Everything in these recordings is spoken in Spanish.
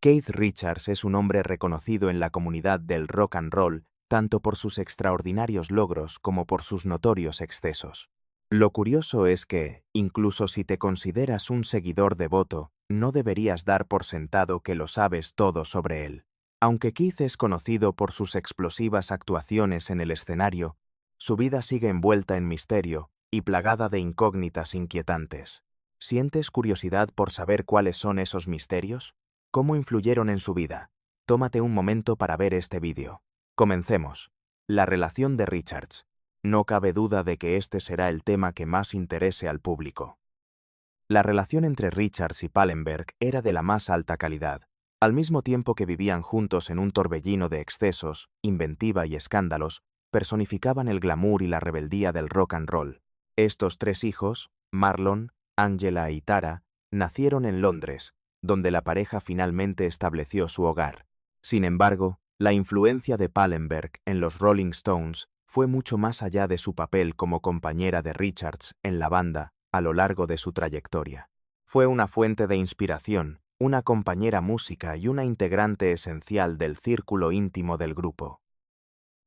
Keith Richards es un hombre reconocido en la comunidad del rock and roll, tanto por sus extraordinarios logros como por sus notorios excesos. Lo curioso es que, incluso si te consideras un seguidor devoto, no deberías dar por sentado que lo sabes todo sobre él. Aunque Keith es conocido por sus explosivas actuaciones en el escenario, su vida sigue envuelta en misterio y plagada de incógnitas inquietantes. ¿Sientes curiosidad por saber cuáles son esos misterios? ¿Cómo influyeron en su vida? Tómate un momento para ver este vídeo. Comencemos. La relación de Richards. No cabe duda de que este será el tema que más interese al público. La relación entre Richards y Pallenberg era de la más alta calidad. Al mismo tiempo que vivían juntos en un torbellino de excesos, inventiva y escándalos, personificaban el glamour y la rebeldía del rock and roll. Estos tres hijos, Marlon, Angela y Tara, nacieron en Londres, donde la pareja finalmente estableció su hogar. Sin embargo, la influencia de Pallenberg en los Rolling Stones fue mucho más allá de su papel como compañera de Richards en la banda a lo largo de su trayectoria. Fue una fuente de inspiración, una compañera música y una integrante esencial del círculo íntimo del grupo.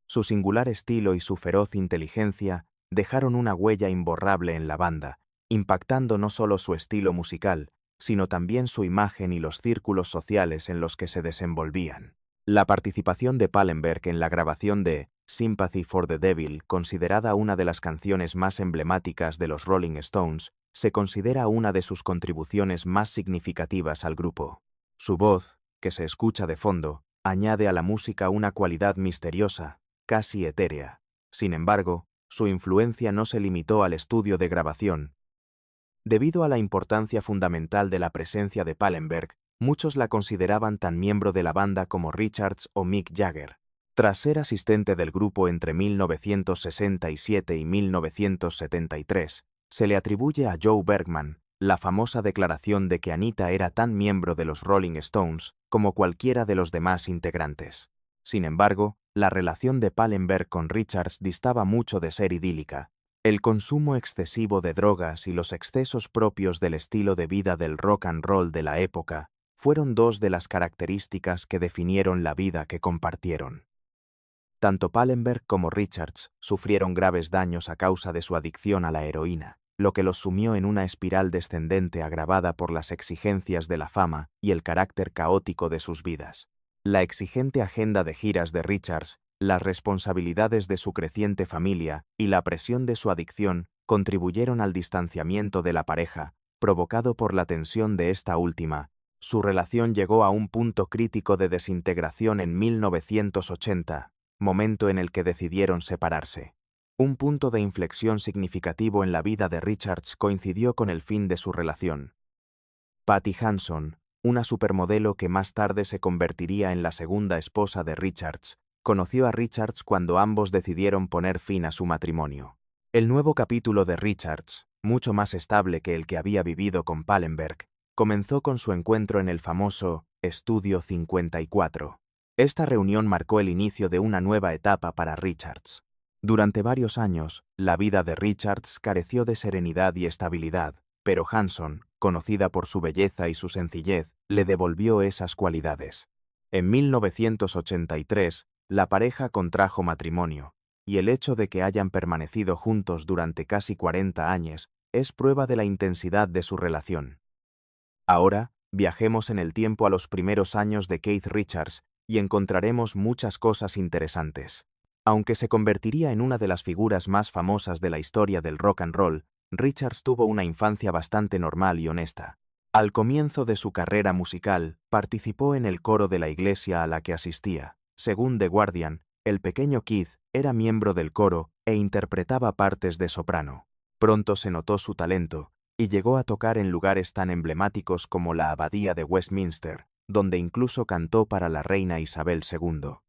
Su singular estilo y su feroz inteligencia dejaron una huella imborrable en la banda, impactando no solo su estilo musical, sino también su imagen y los círculos sociales en los que se desenvolvían. La participación de Pallenberg en la grabación de Sympathy for the Devil, considerada una de las canciones más emblemáticas de los Rolling Stones, se considera una de sus contribuciones más significativas al grupo. Su voz, que se escucha de fondo, añade a la música una cualidad misteriosa, casi etérea. Sin embargo, su influencia no se limitó al estudio de grabación. Debido a la importancia fundamental de la presencia de Pallenberg, muchos la consideraban tan miembro de la banda como Richards o Mick Jagger. Tras ser asistente del grupo entre 1967 y 1973, se le atribuye a Joe Bergman la famosa declaración de que Anita era tan miembro de los Rolling Stones como cualquiera de los demás integrantes. Sin embargo, la relación de Pallenberg con Richards distaba mucho de ser idílica. El consumo excesivo de drogas y los excesos propios del estilo de vida del rock and roll de la época fueron dos de las características que definieron la vida que compartieron. Tanto Pallenberg como Richards sufrieron graves daños a causa de su adicción a la heroína, lo que los sumió en una espiral descendente agravada por las exigencias de la fama y el carácter caótico de sus vidas. La exigente agenda de giras de Richards, las responsabilidades de su creciente familia y la presión de su adicción contribuyeron al distanciamiento de la pareja, provocado por la tensión de esta última. Su relación llegó a un punto crítico de desintegración en 1980, momento en el que decidieron separarse. Un punto de inflexión significativo en la vida de Richards coincidió con el fin de su relación. Patty Hanson, una supermodelo que más tarde se convertiría en la segunda esposa de Richards, conoció a Richards cuando ambos decidieron poner fin a su matrimonio. El nuevo capítulo de Richards, mucho más estable que el que había vivido con Pallenberg, comenzó con su encuentro en el famoso Estudio 54. Esta reunión marcó el inicio de una nueva etapa para Richards. Durante varios años, la vida de Richards careció de serenidad y estabilidad, pero Hanson, conocida por su belleza y su sencillez, le devolvió esas cualidades. En 1983, la pareja contrajo matrimonio, y el hecho de que hayan permanecido juntos durante casi 40 años es prueba de la intensidad de su relación. Ahora, viajemos en el tiempo a los primeros años de Keith Richards y encontraremos muchas cosas interesantes. Aunque se convertiría en una de las figuras más famosas de la historia del rock and roll, Richards tuvo una infancia bastante normal y honesta. Al comienzo de su carrera musical, participó en el coro de la iglesia a la que asistía. Según The Guardian, el pequeño Keith era miembro del coro e interpretaba partes de soprano. Pronto se notó su talento y llegó a tocar en lugares tan emblemáticos como la Abadía de Westminster, donde incluso cantó para la reina Isabel II.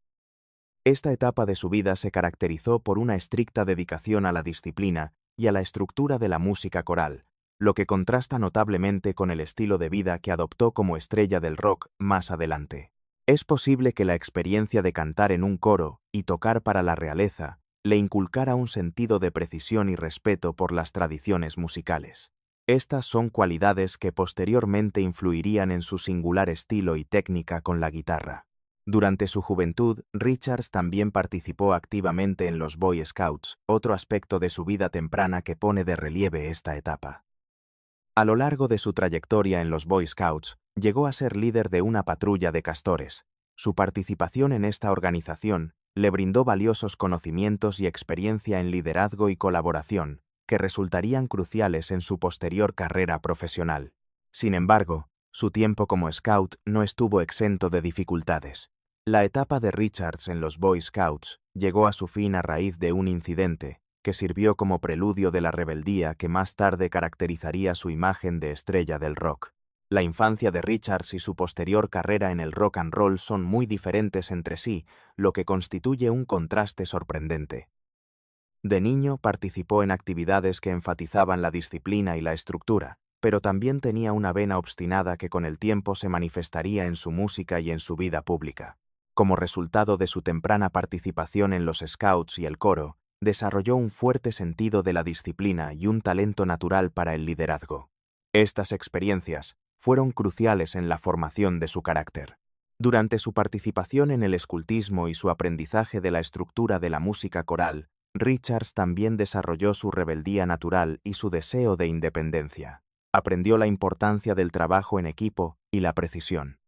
Esta etapa de su vida se caracterizó por una estricta dedicación a la disciplina y a la estructura de la música coral, lo que contrasta notablemente con el estilo de vida que adoptó como estrella del rock más adelante. Es posible que la experiencia de cantar en un coro y tocar para la realeza le inculcara un sentido de precisión y respeto por las tradiciones musicales. Estas son cualidades que posteriormente influirían en su singular estilo y técnica con la guitarra. Durante su juventud, Richards también participó activamente en los Boy Scouts, otro aspecto de su vida temprana que pone de relieve esta etapa. A lo largo de su trayectoria en los Boy Scouts, llegó a ser líder de una patrulla de castores. Su participación en esta organización le brindó valiosos conocimientos y experiencia en liderazgo y colaboración, que resultarían cruciales en su posterior carrera profesional. Sin embargo, su tiempo como scout no estuvo exento de dificultades. La etapa de Richards en los Boy Scouts llegó a su fin a raíz de un incidente, que sirvió como preludio de la rebeldía que más tarde caracterizaría su imagen de estrella del rock. La infancia de Richards y su posterior carrera en el rock and roll son muy diferentes entre sí, lo que constituye un contraste sorprendente. De niño participó en actividades que enfatizaban la disciplina y la estructura, pero también tenía una vena obstinada que con el tiempo se manifestaría en su música y en su vida pública. Como resultado de su temprana participación en los Scouts y el coro, desarrolló un fuerte sentido de la disciplina y un talento natural para el liderazgo. Estas experiencias fueron cruciales en la formación de su carácter. Durante su participación en el escultismo y su aprendizaje de la estructura de la música coral, Richards también desarrolló su rebeldía natural y su deseo de independencia. Aprendió la importancia del trabajo en equipo y la precisión.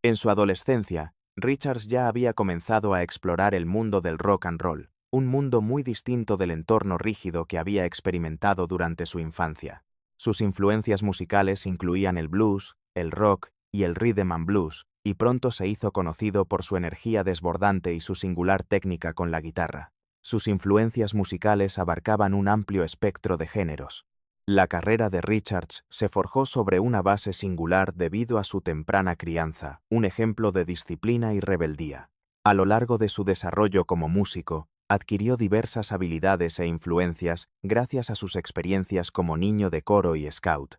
En su adolescencia, Richards ya había comenzado a explorar el mundo del rock and roll, un mundo muy distinto del entorno rígido que había experimentado durante su infancia. Sus influencias musicales incluían el blues, el rock y el rhythm and blues, y pronto se hizo conocido por su energía desbordante y su singular técnica con la guitarra. Sus influencias musicales abarcaban un amplio espectro de géneros. La carrera de Richards se forjó sobre una base singular debido a su temprana crianza, un ejemplo de disciplina y rebeldía. A lo largo de su desarrollo como músico, adquirió diversas habilidades e influencias gracias a sus experiencias como niño de coro y scout.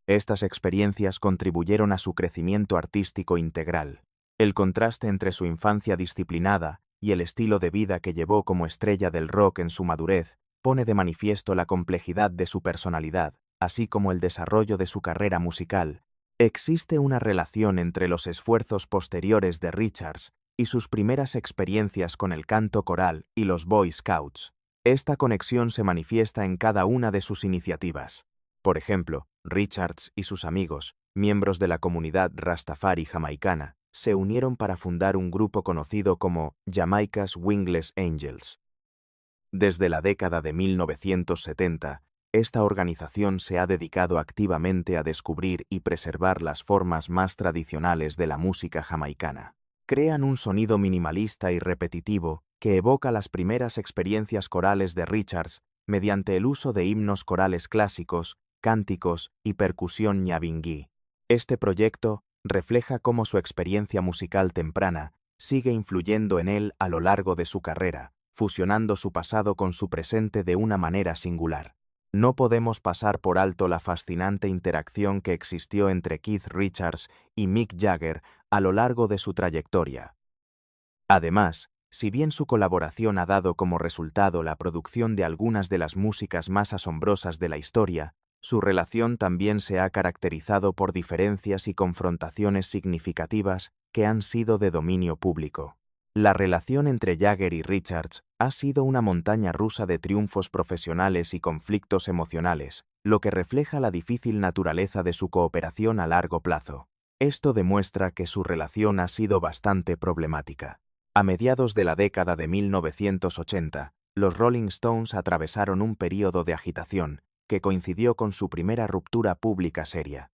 Estas experiencias contribuyeron a su crecimiento artístico integral. El contraste entre su infancia disciplinada y el estilo de vida que llevó como estrella del rock en su madurez pone de manifiesto la complejidad de su personalidad, así como el desarrollo de su carrera musical. Existe una relación entre los esfuerzos posteriores de Richards y sus primeras experiencias con el canto coral y los Boy Scouts. Esta conexión se manifiesta en cada una de sus iniciativas. Por ejemplo, Richards y sus amigos, miembros de la comunidad Rastafari jamaicana, se unieron para fundar un grupo conocido como Jamaica's Wingless Angels. Desde la década de 1970, esta organización se ha dedicado activamente a descubrir y preservar las formas más tradicionales de la música jamaicana. Crean un sonido minimalista y repetitivo que evoca las primeras experiencias corales de Richards mediante el uso de himnos corales clásicos, cánticos y percusión ñabinguí. Este proyecto refleja cómo su experiencia musical temprana sigue influyendo en él a lo largo de su carrera, fusionando su pasado con su presente de una manera singular. No podemos pasar por alto la fascinante interacción que existió entre Keith Richards y Mick Jagger a lo largo de su trayectoria. Además, si bien su colaboración ha dado como resultado la producción de algunas de las músicas más asombrosas de la historia, su relación también se ha caracterizado por diferencias y confrontaciones significativas que han sido de dominio público. La relación entre Jagger y Richards ha sido una montaña rusa de triunfos profesionales y conflictos emocionales, lo que refleja la difícil naturaleza de su cooperación a largo plazo. Esto demuestra que su relación ha sido bastante problemática. A mediados de la década de 1980, los Rolling Stones atravesaron un período de agitación que coincidió con su primera ruptura pública seria.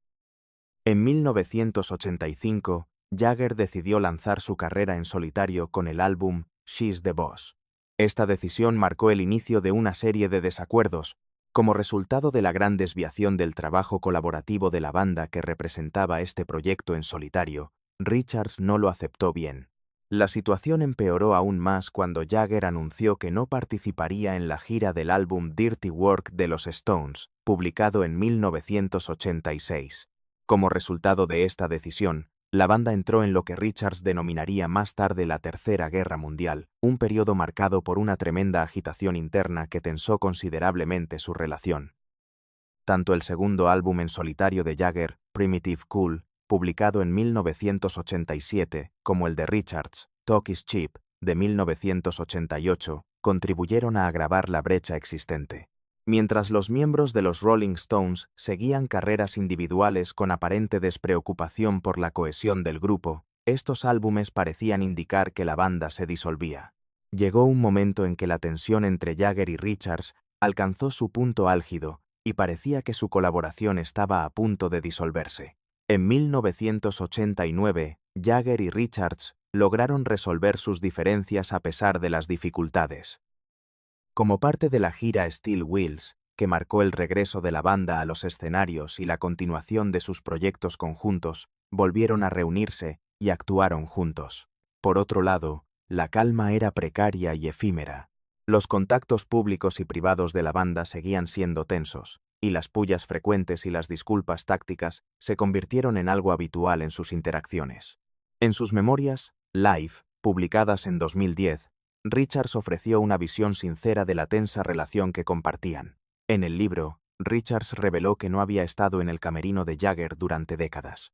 En 1985, Jagger decidió lanzar su carrera en solitario con el álbum She's the Boss. Esta decisión marcó el inicio de una serie de desacuerdos, como resultado de la gran desviación del trabajo colaborativo de la banda que representaba este proyecto en solitario. Richards no lo aceptó bien. La situación empeoró aún más cuando Jagger anunció que no participaría en la gira del álbum Dirty Work de los Stones, publicado en 1986. Como resultado de esta decisión, la banda entró en lo que Richards denominaría más tarde la Tercera Guerra Mundial, un periodo marcado por una tremenda agitación interna que tensó considerablemente su relación. Tanto el segundo álbum en solitario de Jagger, Primitive Cool, publicado en 1987, como el de Richards, Talk is Cheap, de 1988, contribuyeron a agravar la brecha existente. Mientras los miembros de los Rolling Stones seguían carreras individuales con aparente despreocupación por la cohesión del grupo, estos álbumes parecían indicar que la banda se disolvía. Llegó un momento en que la tensión entre Jagger y Richards alcanzó su punto álgido y parecía que su colaboración estaba a punto de disolverse. En 1989, Jagger y Richards lograron resolver sus diferencias a pesar de las dificultades. Como parte de la gira Steel Wheels, que marcó el regreso de la banda a los escenarios y la continuación de sus proyectos conjuntos, volvieron a reunirse y actuaron juntos. Por otro lado, la calma era precaria y efímera. Los contactos públicos y privados de la banda seguían siendo tensos, y las pullas frecuentes y las disculpas tácticas se convirtieron en algo habitual en sus interacciones. En sus memorias, Live, publicadas en 2010, Richards ofreció una visión sincera de la tensa relación que compartían. En el libro, Richards reveló que no había estado en el camerino de Jagger durante décadas.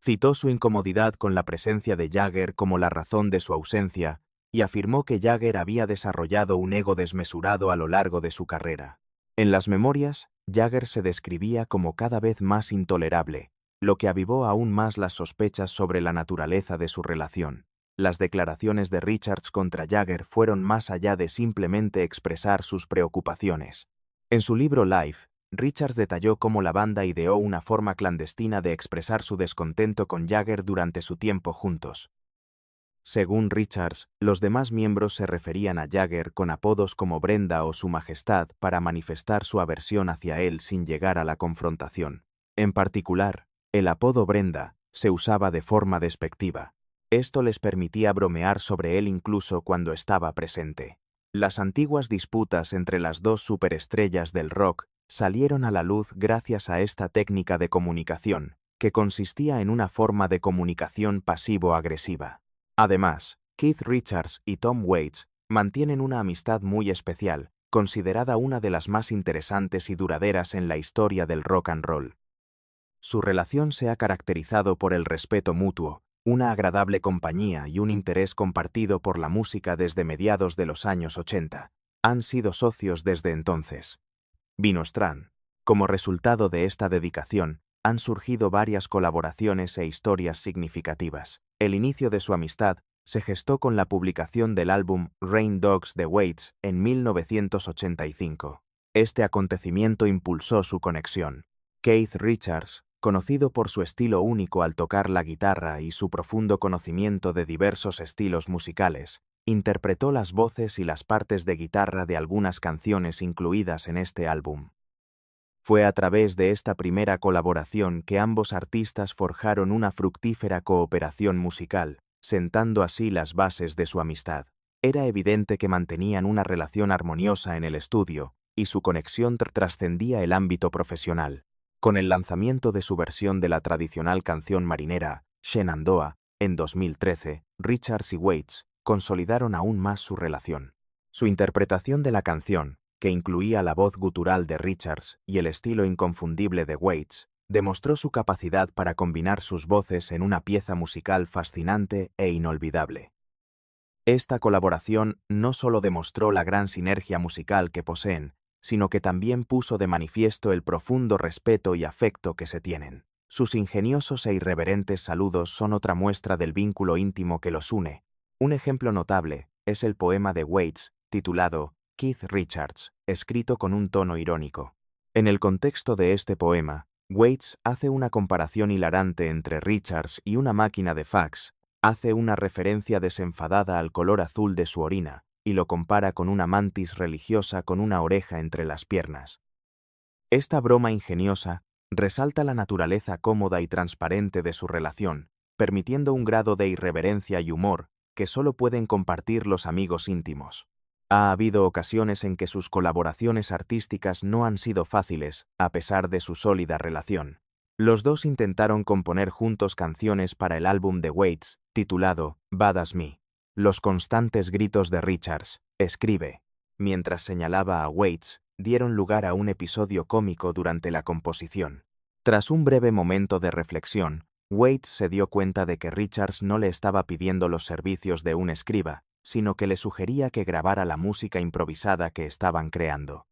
Citó su incomodidad con la presencia de Jagger como la razón de su ausencia y afirmó que Jagger había desarrollado un ego desmesurado a lo largo de su carrera. En las memorias, Jagger se describía como cada vez más intolerable, lo que avivó aún más las sospechas sobre la naturaleza de su relación. Las declaraciones de Richards contra Jagger fueron más allá de simplemente expresar sus preocupaciones. En su libro Live, Richards detalló cómo la banda ideó una forma clandestina de expresar su descontento con Jagger durante su tiempo juntos. Según Richards, los demás miembros se referían a Jagger con apodos como Brenda o Su Majestad para manifestar su aversión hacia él sin llegar a la confrontación. En particular, el apodo Brenda se usaba de forma despectiva. Esto les permitía bromear sobre él incluso cuando estaba presente. Las antiguas disputas entre las dos superestrellas del rock salieron a la luz gracias a esta técnica de comunicación, que consistía en una forma de comunicación pasivo-agresiva. Además, Keith Richards y Tom Waits mantienen una amistad muy especial, considerada una de las más interesantes y duraderas en la historia del rock and roll. Su relación se ha caracterizado por el respeto mutuo, una agradable compañía y un interés compartido por la música desde mediados de los años 80. Han sido socios desde entonces. Vinostran. Como resultado de esta dedicación, han surgido varias colaboraciones e historias significativas. El inicio de su amistad se gestó con la publicación del álbum Rain Dogs de Waits en 1985. Este acontecimiento impulsó su conexión. Keith Richards, conocido por su estilo único al tocar la guitarra y su profundo conocimiento de diversos estilos musicales, interpretó las voces y las partes de guitarra de algunas canciones incluidas en este álbum. Fue a través de esta primera colaboración que ambos artistas forjaron una fructífera cooperación musical, sentando así las bases de su amistad. Era evidente que mantenían una relación armoniosa en el estudio, y su conexión trascendía el ámbito profesional. Con el lanzamiento de su versión de la tradicional canción marinera, Shenandoah, en 2013, Richards y Waits consolidaron aún más su relación. Su interpretación de la canción, que incluía la voz gutural de Richards y el estilo inconfundible de Waits, demostró su capacidad para combinar sus voces en una pieza musical fascinante e inolvidable. Esta colaboración no solo demostró la gran sinergia musical que poseen, sino que también puso de manifiesto el profundo respeto y afecto que se tienen. Sus ingeniosos e irreverentes saludos son otra muestra del vínculo íntimo que los une. Un ejemplo notable es el poema de Waits, titulado Keith Richards, escrito con un tono irónico. En el contexto de este poema, Waits hace una comparación hilarante entre Richards y una máquina de fax, hace una referencia desenfadada al color azul de su orina, y lo compara con una mantis religiosa con una oreja entre las piernas. Esta broma ingeniosa resalta la naturaleza cómoda y transparente de su relación, permitiendo un grado de irreverencia y humor que solo pueden compartir los amigos íntimos. Ha habido ocasiones en que sus colaboraciones artísticas no han sido fáciles, a pesar de su sólida relación. Los dos intentaron componer juntos canciones para el álbum de Waits, titulado Bad As Me. Los constantes gritos de Richards, escribe, mientras señalaba a Waits, dieron lugar a un episodio cómico durante la composición. Tras un breve momento de reflexión, Waits se dio cuenta de que Richards no le estaba pidiendo los servicios de un escriba, sino que le sugería que grabara la música improvisada que estaban creando.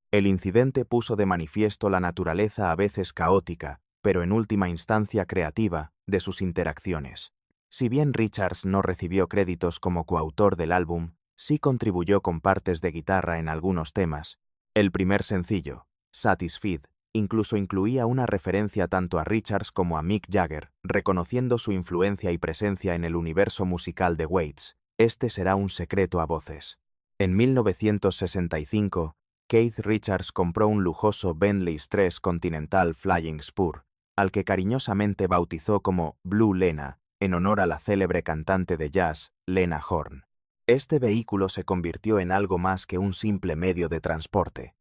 El incidente puso de manifiesto la naturaleza a veces caótica, pero en última instancia creativa, de sus interacciones. Si bien Richards no recibió créditos como coautor del álbum, sí contribuyó con partes de guitarra en algunos temas. El primer sencillo, Satisfied, incluso incluía una referencia tanto a Richards como a Mick Jagger, reconociendo su influencia y presencia en el universo musical de Waits. Este será un secreto a voces. En 1965, Keith Richards compró un lujoso Bentley III Continental Flying Spur, al que cariñosamente bautizó como Blue Lena, en honor a la célebre cantante de jazz, Lena Horne. Este vehículo se convirtió en algo más que un simple medio de transporte.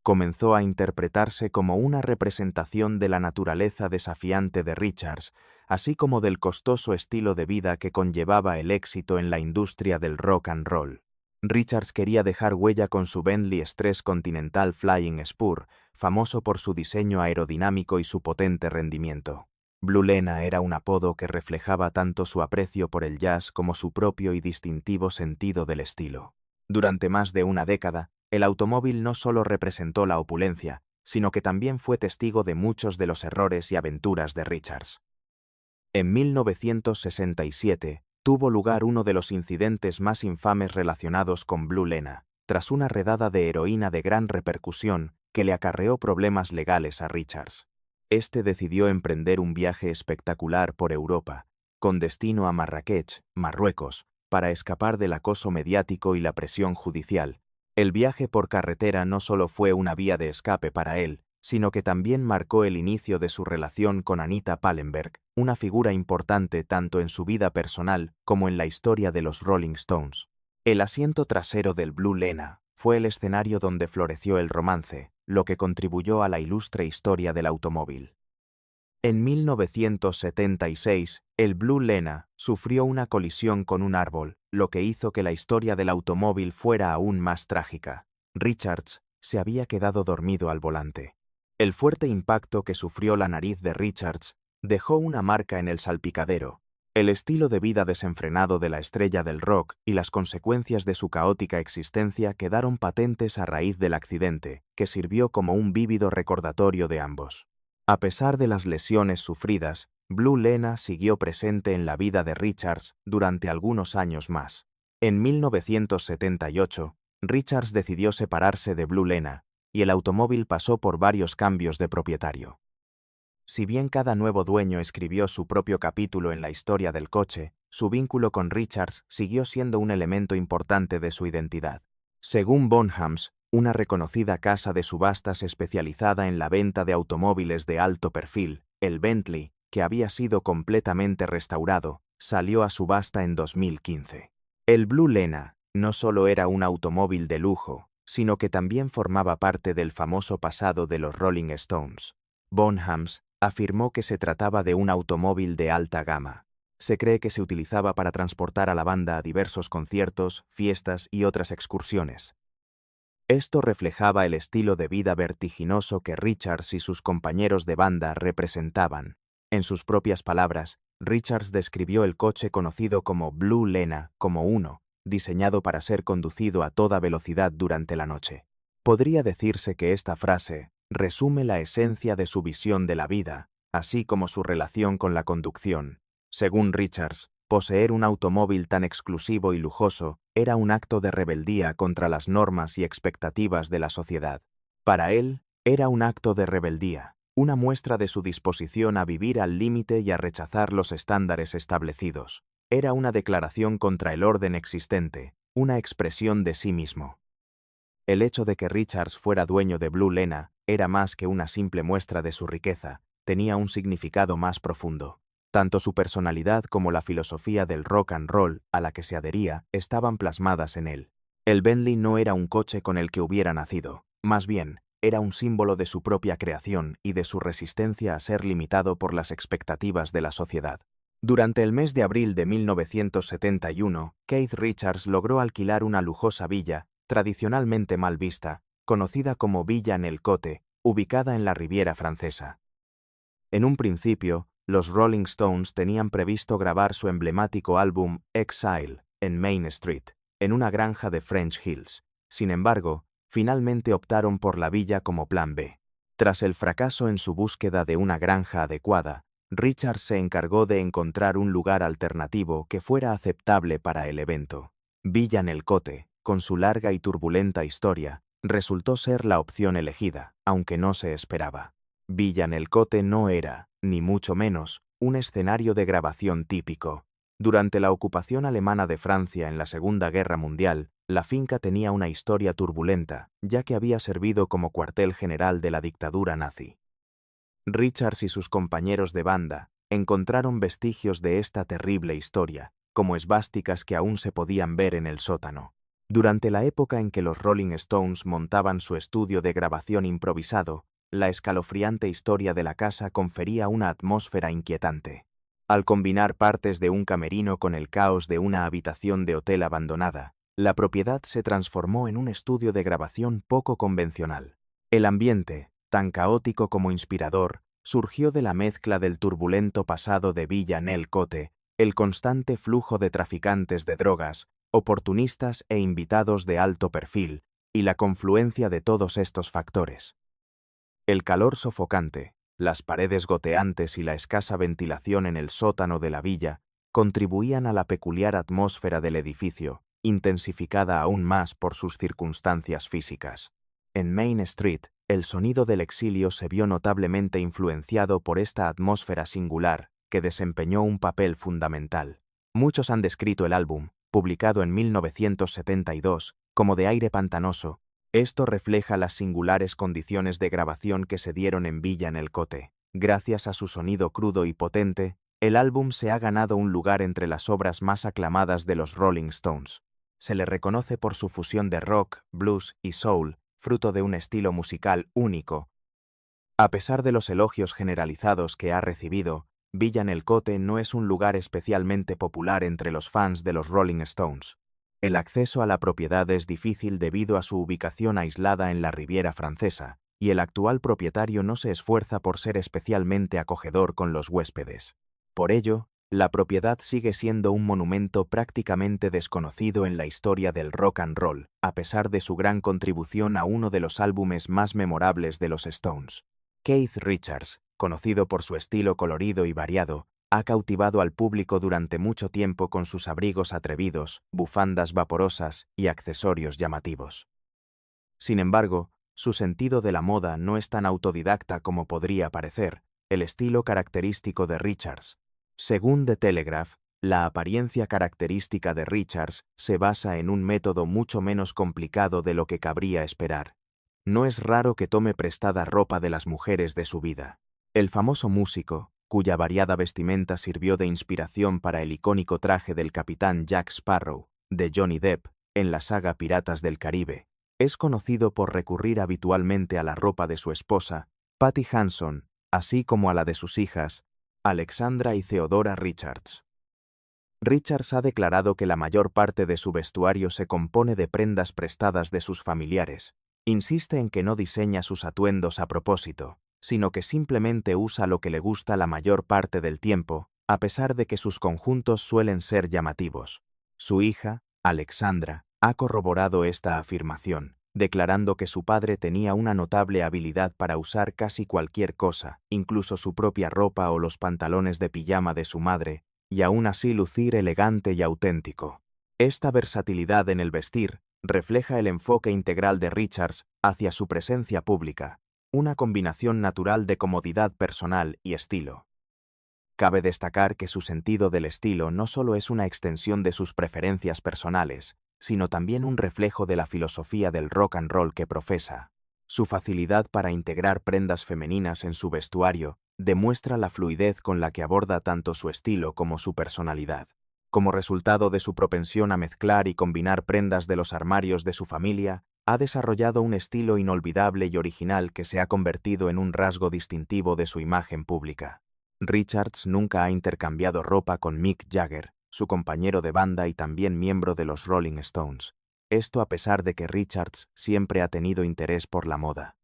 Comenzó a interpretarse como una representación de la naturaleza desafiante de Richards, así como del costoso estilo de vida que conllevaba el éxito en la industria del rock and roll. Richards quería dejar huella con su Bentley III Continental Flying Spur, famoso por su diseño aerodinámico y su potente rendimiento. Blue Lena era un apodo que reflejaba tanto su aprecio por el jazz como su propio y distintivo sentido del estilo. Durante más de una década, el automóvil no solo representó la opulencia, sino que también fue testigo de muchos de los errores y aventuras de Richards. En 1967, tuvo lugar uno de los incidentes más infames relacionados con Blue Lena, tras una redada de heroína de gran repercusión que le acarreó problemas legales a Richards. Este decidió emprender un viaje espectacular por Europa, con destino a Marrakech, Marruecos, para escapar del acoso mediático y la presión judicial. El viaje por carretera no solo fue una vía de escape para él, sino que también marcó el inicio de su relación con Anita Pallenberg, una figura importante tanto en su vida personal como en la historia de los Rolling Stones. El asiento trasero del Blue Lena fue el escenario donde floreció el romance, lo que contribuyó a la ilustre historia del automóvil. En 1976, el Blue Lena sufrió una colisión con un árbol, lo que hizo que la historia del automóvil fuera aún más trágica. Richards se había quedado dormido al volante. El fuerte impacto que sufrió la nariz de Richards dejó una marca en el salpicadero. El estilo de vida desenfrenado de la estrella del rock y las consecuencias de su caótica existencia quedaron patentes a raíz del accidente, que sirvió como un vívido recordatorio de ambos. A pesar de las lesiones sufridas, Blue Lena siguió presente en la vida de Richards durante algunos años más. En 1978, Richards decidió separarse de Blue Lena, y el automóvil pasó por varios cambios de propietario. Si bien cada nuevo dueño escribió su propio capítulo en la historia del coche, su vínculo con Richards siguió siendo un elemento importante de su identidad. Según Bonhams, una reconocida casa de subastas especializada en la venta de automóviles de alto perfil, el Bentley, que había sido completamente restaurado, salió a subasta en 2015. El Blue Lena no solo era un automóvil de lujo, sino que también formaba parte del famoso pasado de los Rolling Stones. Bonhams afirmó que se trataba de un automóvil de alta gama. Se cree que se utilizaba para transportar a la banda a diversos conciertos, fiestas y otras excursiones. Esto reflejaba el estilo de vida vertiginoso que Richards y sus compañeros de banda representaban. En sus propias palabras, Richards describió el coche conocido como Blue Lena como uno, diseñado para ser conducido a toda velocidad durante la noche. Podría decirse que esta frase resume la esencia de su visión de la vida, así como su relación con la conducción. Según Richards, poseer un automóvil tan exclusivo y lujoso era un acto de rebeldía contra las normas y expectativas de la sociedad. Para él, era un acto de rebeldía, una muestra de su disposición a vivir al límite y a rechazar los estándares establecidos. Era una declaración contra el orden existente, una expresión de sí mismo. El hecho de que Richards fuera dueño de Blue Lena era más que una simple muestra de su riqueza, tenía un significado más profundo. Tanto su personalidad como la filosofía del rock and roll a la que se adhería estaban plasmadas en él. El Bentley no era un coche con el que hubiera nacido, más bien, era un símbolo de su propia creación y de su resistencia a ser limitado por las expectativas de la sociedad. Durante el mes de abril de 1971, Keith Richards logró alquilar una lujosa villa, tradicionalmente mal vista, conocida como Villa-en-el-Côte, ubicada en la Riviera Francesa. En un principio, los Rolling Stones tenían previsto grabar su emblemático álbum Exile en Main Street, en una granja de French Hills. Sin embargo, finalmente optaron por la villa como plan B. Tras el fracaso en su búsqueda de una granja adecuada, Richards se encargó de encontrar un lugar alternativo que fuera aceptable para el evento. Villa-en-el-Côte, con su larga y turbulenta historia, resultó ser la opción elegida, aunque no se esperaba. Villa-en-el-Côte no era, ni mucho menos, un escenario de grabación típico. Durante la ocupación alemana de Francia en la Segunda Guerra Mundial, la finca tenía una historia turbulenta, ya que había servido como cuartel general de la dictadura nazi. Richards y sus compañeros de banda encontraron vestigios de esta terrible historia, como esvásticas que aún se podían ver en el sótano. Durante la época en que los Rolling Stones montaban su estudio de grabación improvisado, la escalofriante historia de la casa confería una atmósfera inquietante. Al combinar partes de un camerino con el caos de una habitación de hotel abandonada, la propiedad se transformó en un estudio de grabación poco convencional. El ambiente, tan caótico como inspirador, surgió de la mezcla del turbulento pasado de Villa-en-el-Côte, el constante flujo de traficantes de drogas, oportunistas e invitados de alto perfil, y la confluencia de todos estos factores. El calor sofocante, las paredes goteantes y la escasa ventilación en el sótano de la villa contribuían a la peculiar atmósfera del edificio, intensificada aún más por sus circunstancias físicas. En Main Street, el sonido del exilio se vio notablemente influenciado por esta atmósfera singular, que desempeñó un papel fundamental. Muchos han descrito el álbum, publicado en 1972, como de aire pantanoso. Esto refleja las singulares condiciones de grabación que se dieron en Villa-en-el-Côte. Gracias a su sonido crudo y potente, el álbum se ha ganado un lugar entre las obras más aclamadas de los Rolling Stones. Se le reconoce por su fusión de rock, blues y soul, fruto de un estilo musical único. A pesar de los elogios generalizados que ha recibido, Villa-en-el-Côte no es un lugar especialmente popular entre los fans de los Rolling Stones. El acceso a la propiedad es difícil debido a su ubicación aislada en la Riviera Francesa, y el actual propietario no se esfuerza por ser especialmente acogedor con los huéspedes. Por ello, la propiedad sigue siendo un monumento prácticamente desconocido en la historia del rock and roll, a pesar de su gran contribución a uno de los álbumes más memorables de los Stones. Keith Richards, conocido por su estilo colorido y variado, ha cautivado al público durante mucho tiempo con sus abrigos atrevidos, bufandas vaporosas y accesorios llamativos. Sin embargo, su sentido de la moda no es tan autodidacta como podría parecer, el estilo característico de Richards. Según The Telegraph, la apariencia característica de Richards se basa en un método mucho menos complicado de lo que cabría esperar. No es raro que tome prestada ropa de las mujeres de su vida. El famoso músico, cuya variada vestimenta sirvió de inspiración para el icónico traje del capitán Jack Sparrow, de Johnny Depp, en la saga Piratas del Caribe, es conocido por recurrir habitualmente a la ropa de su esposa, Patty Hanson, así como a la de sus hijas, Alexandra y Theodora Richards. Richards ha declarado que la mayor parte de su vestuario se compone de prendas prestadas de sus familiares. Insiste en que no diseña sus atuendos a propósito, sino que simplemente usa lo que le gusta la mayor parte del tiempo, a pesar de que sus conjuntos suelen ser llamativos. Su hija, Alexandra, ha corroborado esta afirmación, declarando que su padre tenía una notable habilidad para usar casi cualquier cosa, incluso su propia ropa o los pantalones de pijama de su madre, y aún así lucir elegante y auténtico. Esta versatilidad en el vestir refleja el enfoque integral de Richards hacia su presencia pública, una combinación natural de comodidad personal y estilo. Cabe destacar que su sentido del estilo no solo es una extensión de sus preferencias personales, sino también un reflejo de la filosofía del rock and roll que profesa. Su facilidad para integrar prendas femeninas en su vestuario demuestra la fluidez con la que aborda tanto su estilo como su personalidad. Como resultado de su propensión a mezclar y combinar prendas de los armarios de su familia, ha desarrollado un estilo inolvidable y original que se ha convertido en un rasgo distintivo de su imagen pública. Richards nunca ha intercambiado ropa con Mick Jagger, su compañero de banda y también miembro de los Rolling Stones. esto a pesar de que Richards siempre ha tenido interés por la moda.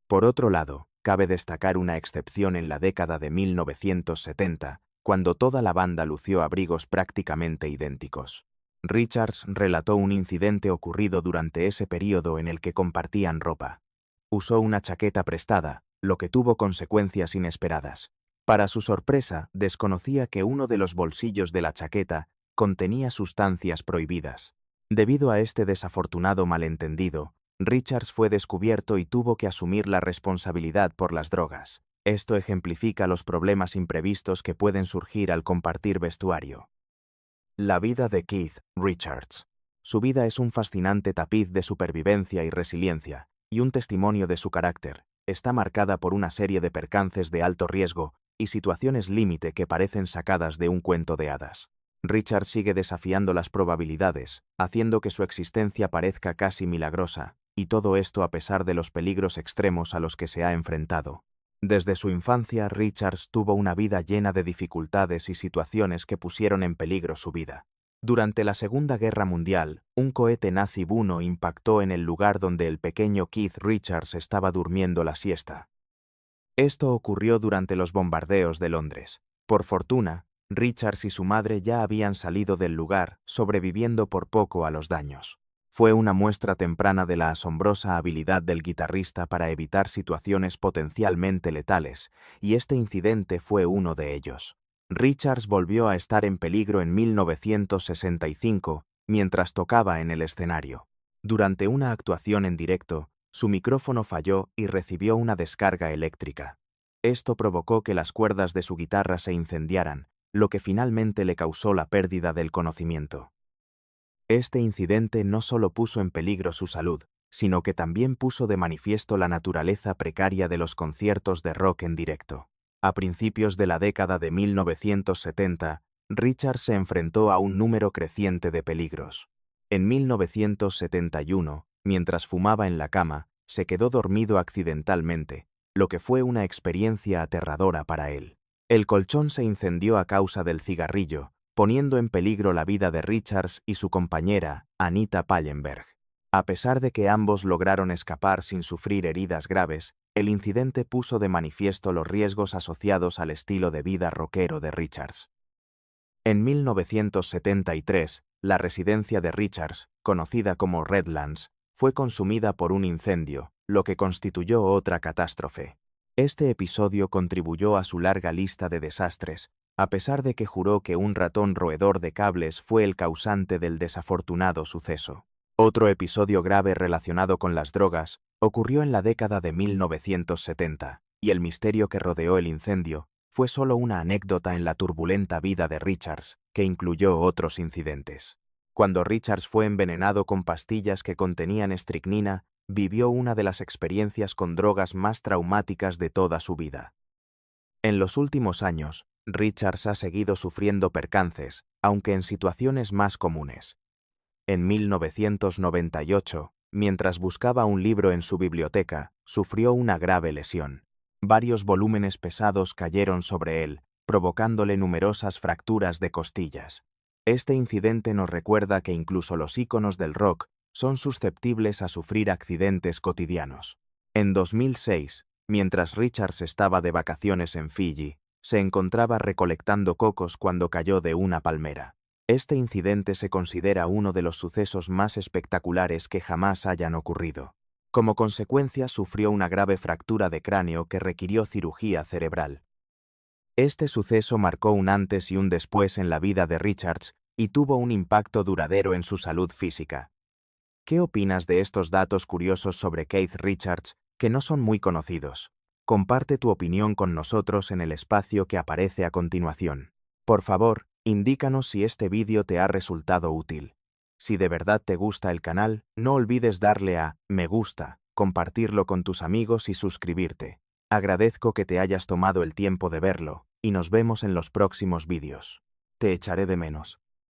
Por otro lado, cabe destacar una excepción en la década de 1970, cuando toda la banda lució abrigos prácticamente idénticos. Richards relató un incidente ocurrido durante ese período en el que compartían ropa. Usó una chaqueta prestada, lo que tuvo consecuencias inesperadas. Para su sorpresa, desconocía que uno de los bolsillos de la chaqueta contenía sustancias prohibidas. Debido a este desafortunado malentendido, Richards fue descubierto y tuvo que asumir la responsabilidad por las drogas. Esto ejemplifica los problemas imprevistos que pueden surgir al compartir vestuario. La vida de Keith Richards. Su vida es un fascinante tapiz de supervivencia y resiliencia, y un testimonio de su carácter. Está marcada por una serie de percances de alto riesgo y situaciones límite que parecen sacadas de un cuento de hadas. Richard sigue desafiando las probabilidades, haciendo que su existencia parezca casi milagrosa, y todo esto a pesar de los peligros extremos a los que se ha enfrentado. Desde su infancia, Richards tuvo una vida llena de dificultades y situaciones que pusieron en peligro su vida. Durante la Segunda Guerra Mundial, un cohete nazi B-1 impactó en el lugar donde el pequeño Keith Richards estaba durmiendo la siesta. Esto ocurrió durante los bombardeos de Londres. Por fortuna, Richards y su madre ya habían salido del lugar, sobreviviendo por poco a los daños. Fue una muestra temprana de la asombrosa habilidad del guitarrista para evitar situaciones potencialmente letales, y este incidente fue uno de ellos. Richards volvió a estar en peligro en 1965, mientras tocaba en el escenario. Durante una actuación en directo, su micrófono falló y recibió una descarga eléctrica. Esto provocó que las cuerdas de su guitarra se incendiaran, lo que finalmente le causó la pérdida del conocimiento. Este incidente no solo puso en peligro su salud, sino que también puso de manifiesto la naturaleza precaria de los conciertos de rock en directo. A principios de la década de 1970, Richards se enfrentó a un número creciente de peligros. En 1971, mientras fumaba en la cama, se quedó dormido accidentalmente, lo que fue una experiencia aterradora para él. El colchón se incendió a causa del cigarrillo, poniendo en peligro la vida de Richards y su compañera, Anita Pallenberg. A pesar de que ambos lograron escapar sin sufrir heridas graves, el incidente puso de manifiesto los riesgos asociados al estilo de vida rockero de Richards. En 1973, la residencia de Richards, conocida como Redlands, fue consumida por un incendio, lo que constituyó otra catástrofe. Este episodio contribuyó a su larga lista de desastres, a pesar de que juró que un ratón roedor de cables fue el causante del desafortunado suceso. Otro episodio grave relacionado con las drogas ocurrió en la década de 1970, y el misterio que rodeó el incendio fue solo una anécdota en la turbulenta vida de Richards, que incluyó otros incidentes. Cuando Richards fue envenenado con pastillas que contenían estricnina, vivió una de las experiencias con drogas más traumáticas de toda su vida. En los últimos años, Richards ha seguido sufriendo percances, aunque en situaciones más comunes. En 1998, mientras buscaba un libro en su biblioteca, sufrió una grave lesión. Varios volúmenes pesados cayeron sobre él, provocándole numerosas fracturas de costillas. Este incidente nos recuerda que incluso los íconos del rock son susceptibles a sufrir accidentes cotidianos. En 2006, mientras Richards estaba de vacaciones en Fiji, se encontraba recolectando cocos cuando cayó de una palmera. Este incidente se considera uno de los sucesos más espectaculares que jamás hayan ocurrido. Como consecuencia, sufrió una grave fractura de cráneo que requirió cirugía cerebral. Este suceso marcó un antes y un después en la vida de Richards y tuvo un impacto duradero en su salud física. ¿Qué opinas de estos datos curiosos sobre Keith Richards que no son muy conocidos? Comparte tu opinión con nosotros en el espacio que aparece a continuación. Por favor, indícanos si este vídeo te ha resultado útil. Si de verdad te gusta el canal, no olvides darle a me gusta, compartirlo con tus amigos y suscribirte. Agradezco que te hayas tomado el tiempo de verlo, y nos vemos en los próximos vídeos. Te echaré de menos.